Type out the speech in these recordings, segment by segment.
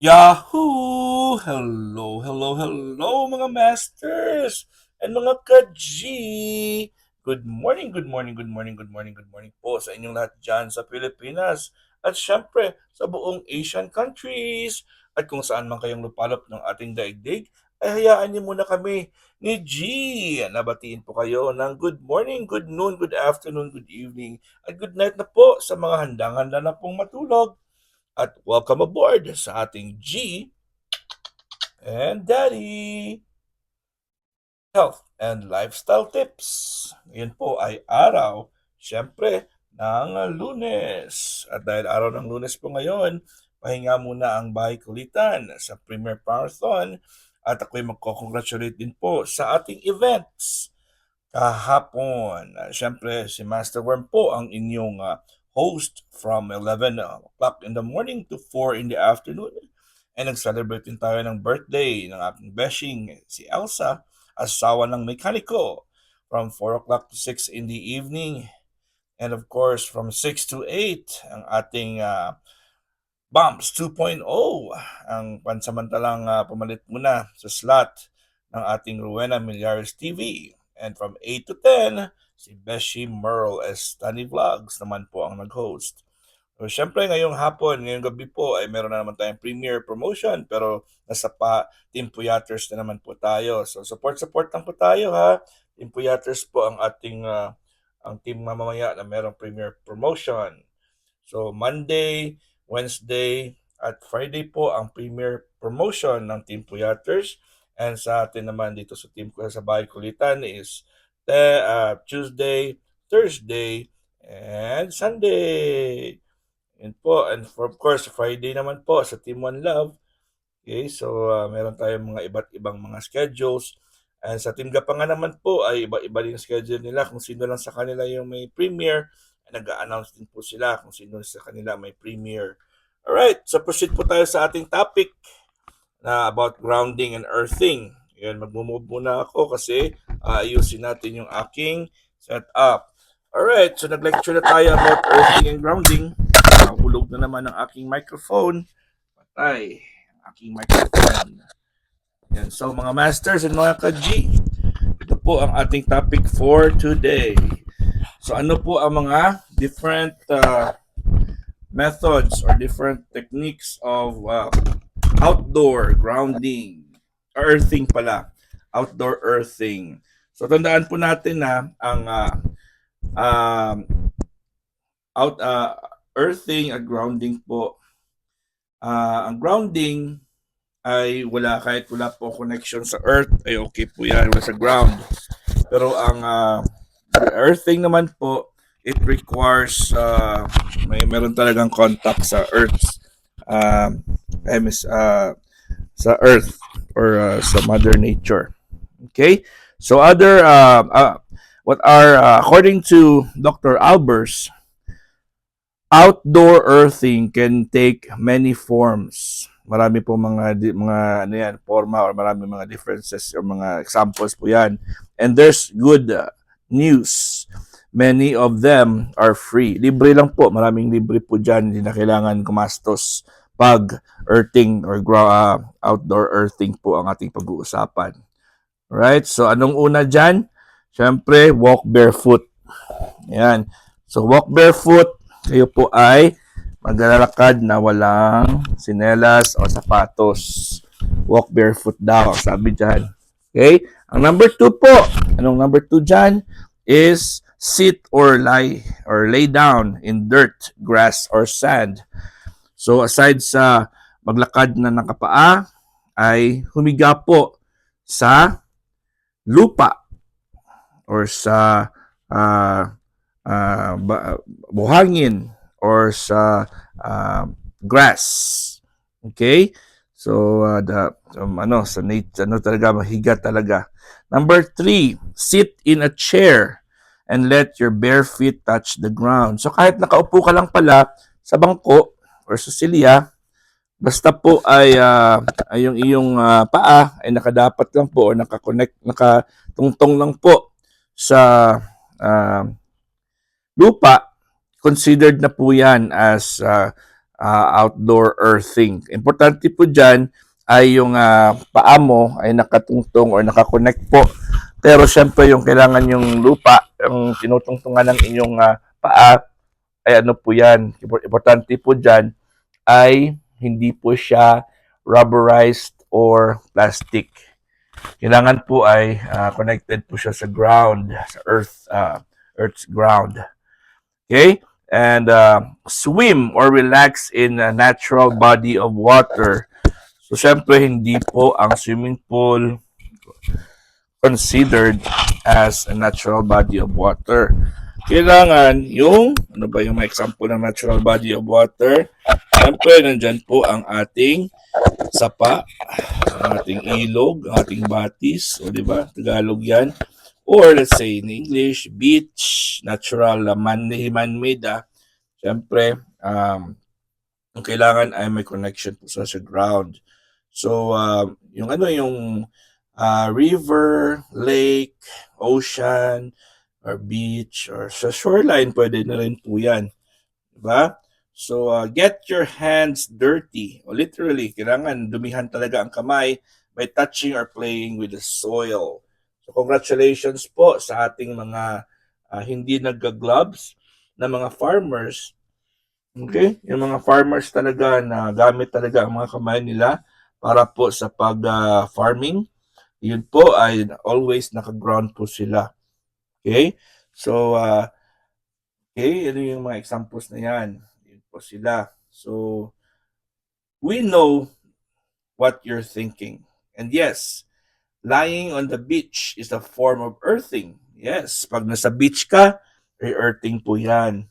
Yahoo! Hello, hello, hello mga masters and mga ka-G! Good morning, good morning, good morning, good morning, good morning po sa inyong lahat dyan sa Pilipinas at syempre sa buong Asian countries at kung saan man kayong lupalop ng ating daigdig ay hayaan niyo muna kami ni G. Nabatiin po kayo ng good morning, good noon, good afternoon, good evening at good night na po sa mga handang-handa na pong matulog. At welcome aboard sa ating G and Daddy Health and Lifestyle Tips. Ngayon po ay araw, syempre, ng Lunes. At dahil araw ng Lunes po ngayon, pahinga muna ang bahay kulitan sa Premier Marathon at ako'y magko-congratulate din po sa ating events kahapon. Siyempre, si Master Worm po ang inyong host from 11 o'clock in the morning to 4 in the afternoon. And nag-celebrate din tayo ng birthday ng aking beshing, si Elsa, asawa ng mekaniko, from 4 o'clock to 6 in the evening. And of course, from 6 to 8, ang ating Bumps 2.0, ang pansamantalang pumalit muna sa slot ng ating Rowena Millares TV. And from 8 to 10, si Beshi Merle Estani Vlogs naman po ang nag-host. So, syempre, ngayong hapon, ngayong gabi po, ay meron na naman tayong premiere promotion, pero nasa Team Puyaters na naman po tayo. So, support lang po tayo, ha? Team Puyaters po ang ating, ang team mamamaya na merong premiere promotion. So, Monday, Wednesday, at Friday po ang premiere promotion ng Team Puyaters. And sa atin naman dito sa Team sa Bahay Kulitan is Tuesday, Thursday, and Sunday. Yun po. And of course, Friday naman po sa Team One Love. Okay, so meron tayong mga iba't ibang mga schedules. And sa Team Gapangan naman po ay iba-iba din schedule nila kung sino lang sa kanila yung may premiere. Nag-a-announce din po sila kung sino sa kanila may premiere. Alright, so proceed po tayo sa ating topic na about grounding and earthing. Yun, mag-move muna ako kasi ayusin natin yung aking setup. Alright, so nag-lecture na tayo about earthing and grounding. Hulog na naman ang aking microphone. Patay ang aking microphone. Yan. So mga masters and mga ka-G, ito po ang ating topic for today. So ano po ang mga different methods or different techniques of outdoor grounding, earthing pala, outdoor earthing. So tandaan po natin na ang earthing at grounding po. Ang grounding ay kahit wala po connection sa earth, ay okay po yan, wala sa ground. Pero ang earthing naman po, it requires meron talagang contact sa earth, sa earth or sa mother nature. Okay, so according to Dr. Albers, outdoor earthing can take many forms. Marami po mga ano yan, forma or marami mga differences or mga examples po yan. And there's good news. Many of them are free. Libre lang po. Maraming libre po dyan. Hindi na kailangan kumastos pag earthing or outdoor earthing po ang ating pag-uusapan. Alright? So, anong una dyan? Siyempre, walk barefoot. Yan. So, walk barefoot. Kayo po ay maglalakad na walang sinelas o sapatos. Walk barefoot daw, sabi dyan. Okay? Ang number 2 po, anong number 2 dyan? Is sit or lay down in dirt, grass, or sand. So, aside sa maglakad na nakapaa, ay humiga po sa lupa or sa buhangin or sa grass. Okay? So, talaga, mahiga talaga. Number 3, sit in a chair and let your bare feet touch the ground. So, kahit nakaupo ka lang pala sa bangko or sa silya, basta po ay yung iyong paa ay nakadapat lang po o nakatungtong lang po sa lupa, considered na po yan as outdoor earthing. Importante po dyan ay yung paa mo ay nakatungtong or nakakonect po. Pero syempre yung kailangan yung lupa, yung tinutungtungan ng inyong paa, ay ano po yan. Importante po dyan ay hindi po siya rubberized or plastic. Kailangan po ay connected po siya sa ground, sa earth's ground. Okay? And swim or relax in a natural body of water. So, syempre, hindi po ang swimming pool considered as a natural body of water. Kailangan yung, ano ba yung example ng natural body of water? Syempre, nandyan po ang ating sapa, ang ating ilog, ang ating batis, o di ba? Tagalog yan. Or let's say in English, beach, natural, man-made, Siyempre, ang kailangan ay may connection po sa ground. So, yung ano, yung river, lake, ocean, or beach, or sa shoreline, pwede na rin po yan. Diba? So, get your hands dirty. O literally, kailangan dumihan talaga ang kamay by touching or playing with the soil. So, congratulations po sa ating mga hindi nagga-gloves na mga farmers. Okay? Yung mga farmers talaga na gamit talaga ang mga kamay nila para po sa pag-farming. Yun po ay always naka-ground po sila. Okay? So, okay, ano yung mga examples na yan? Yun po sila. So, we know what you're thinking. And yes, lying on the beach is a form of earthing. Yes, pag nasa beach ka, earthing po yan.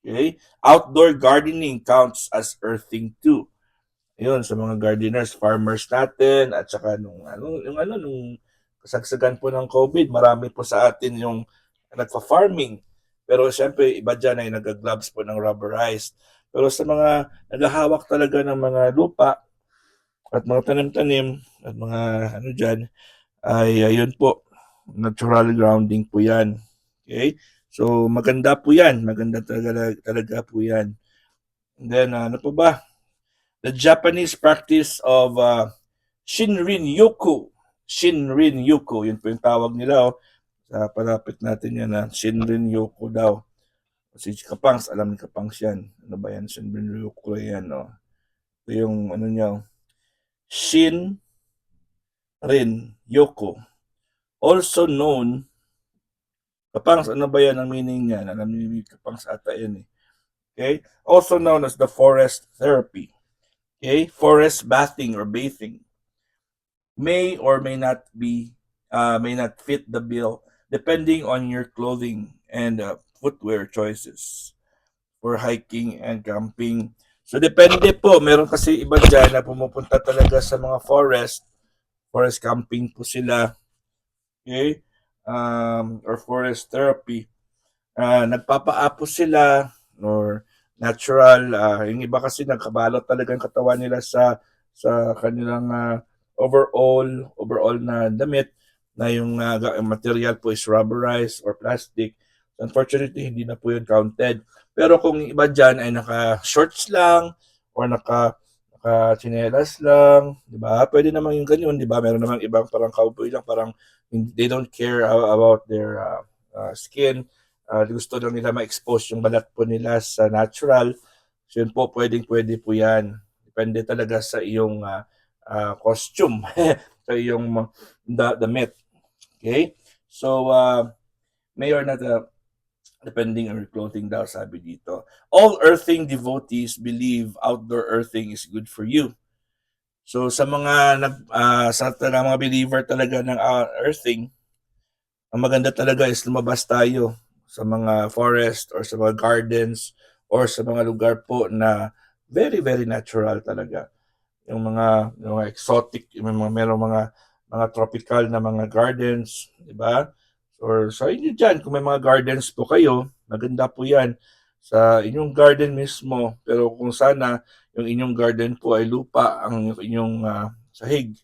Okay? Outdoor gardening counts as earthing too. Ayun, sa mga gardeners, farmers natin, at saka nung kasagsagan po ng COVID, marami po sa atin yung nagfa-farming. Pero siyempre, iba dyan ay nag-gloves po ng rubberized. Pero sa mga naghahawak talaga ng mga lupa at mga tanim-tanim at mga ano dyan, ay ayun po, natural grounding po yan. Okay? So, maganda po yan. Maganda talaga po yan. And then, ano po ba? The Japanese practice of Shinrin-yoku. Shinrin-yoku, yun po yung tawag nila. Sa palapit natin yan na Shinrin-yoku daw. Si Kapangs, alam ni Kapangs yan. Ano ba yan? Shinrin-yoku yan. No? Ito yung ano niya. Shinrin-yoku. Also known, Kapangs, ano ba yan ang meaning niya? Alam ni Kapangs ata yan eh. Okay? Also known as the forest therapy. Okay? Forest bathing or bathing may or may not fit the bill depending on your clothing and footwear choices for hiking and camping. So depende po, meron kasi iba dyan na pumupunta talaga sa mga forest camping po sila, okay? Or forest therapy. Nagpapaapos sila or natural, yung iba kasi nagkabalot talaga ang katawan nila sa kanilang overall na damit na yung material po is rubberized or plastic. Unfortunately, hindi na po yun counted. Pero kung iba dyan ay naka-shorts lang or naka-chinelas lang, di ba? Pwede naman yung ganyan, di ba? Meron namang ibang parang cowboy lang, parang they don't care about their skin. Gusto lang nila ma-expose yung balat po nila sa natural. So yun po, pwede po yan. Depende talaga sa iyong costume, sa iyong damit. Okay? So, may or not, depending on your clothing daw, sabi dito. All earthing devotees believe outdoor earthing is good for you. So, sa mga mga believer talaga ng earthing, ang maganda talaga is lumabas tayo sa mga forest or sa mga gardens or sa mga lugar po na very, very natural talaga. Yung mga exotic, merong mga tropical na mga gardens, di ba? Or sa inyo dyan, kung may mga gardens po kayo, maganda po yan sa inyong garden mismo. Pero kung sana yung inyong garden po ay lupa, ang inyong sahig,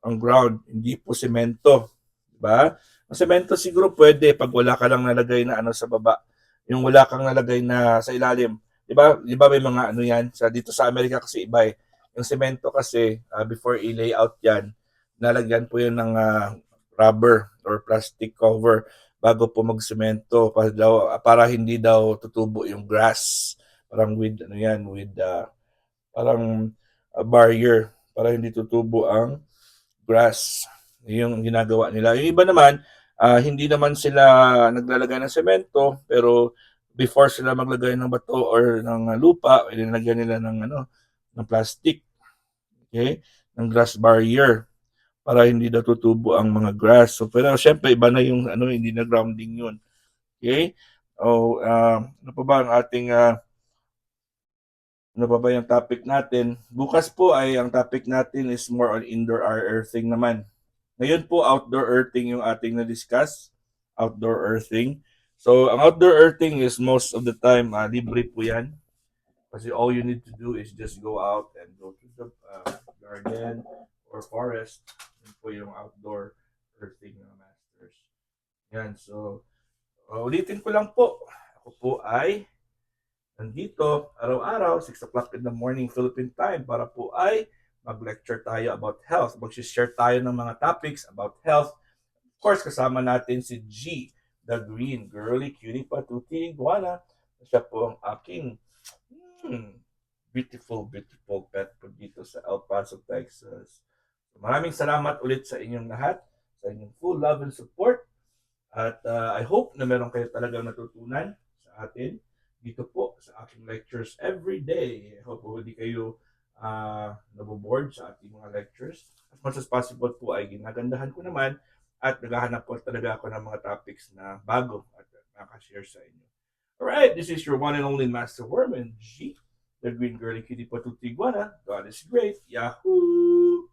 ang ground, hindi po semento. Di ba? Ang semento siguro pwede pag wala ka lang nalagay na ano sa baba. Yung wala kang nalagay na sa ilalim. Di ba may mga ano yan? Dito sa Amerika kasi iba eh. Yung semento kasi, before i-layout yan, nalagyan po yun ng rubber or plastic cover bago po magsemento para hindi daw tutubo yung grass. Parang with ano yan, with parang barrier para hindi tutubo ang grass. Yung ginagawa nila. Yung iba naman, hindi naman sila naglalagay ng semento, pero before sila maglagay ng bato or ng lupa, ilalagyan nila ng ng plastic, okay? Ng grass barrier para hindi daw tutubo ang mga grass. So, pero syempre iba na yung hindi na grounding yun. Okay? O ano pa ba ang ating ano pa ba yung topic natin? Bukas po ay ang topic natin is more on indoor air earthing naman. Ngayon po, outdoor earthing yung ating na-discuss. Outdoor earthing. So, ang outdoor earthing is most of the time, libre po yan. Kasi all you need to do is just go out and go to the garden or forest. Yun po yung outdoor earthing ng masters. Yan, so, ulitin ko lang po. Ako po ay nandito araw-araw, 6 o'clock in the morning Philippine time para po ay mag-lecture tayo about health. Mag-share tayo ng mga topics about health. Of course, kasama natin si G, the green girly cutie patuti iguana. Siya po ang aking beautiful, beautiful pet po dito sa El Paso, Texas. Maraming salamat ulit sa inyong lahat, sa inyong full love and support. At I hope na meron kayo talagang natutunan sa atin dito po sa aking lectures every day. I hope hindi kayo naboboard sa ating mga lectures. As much as possible po ay ginagandahan ko naman at naghahanap po talaga ako ng mga topics na bago at nakashare sa inyo. Alright, this is your one and only Master Worm and G, the Green Girly Kitty Patutiguana. God is great. Yahoo!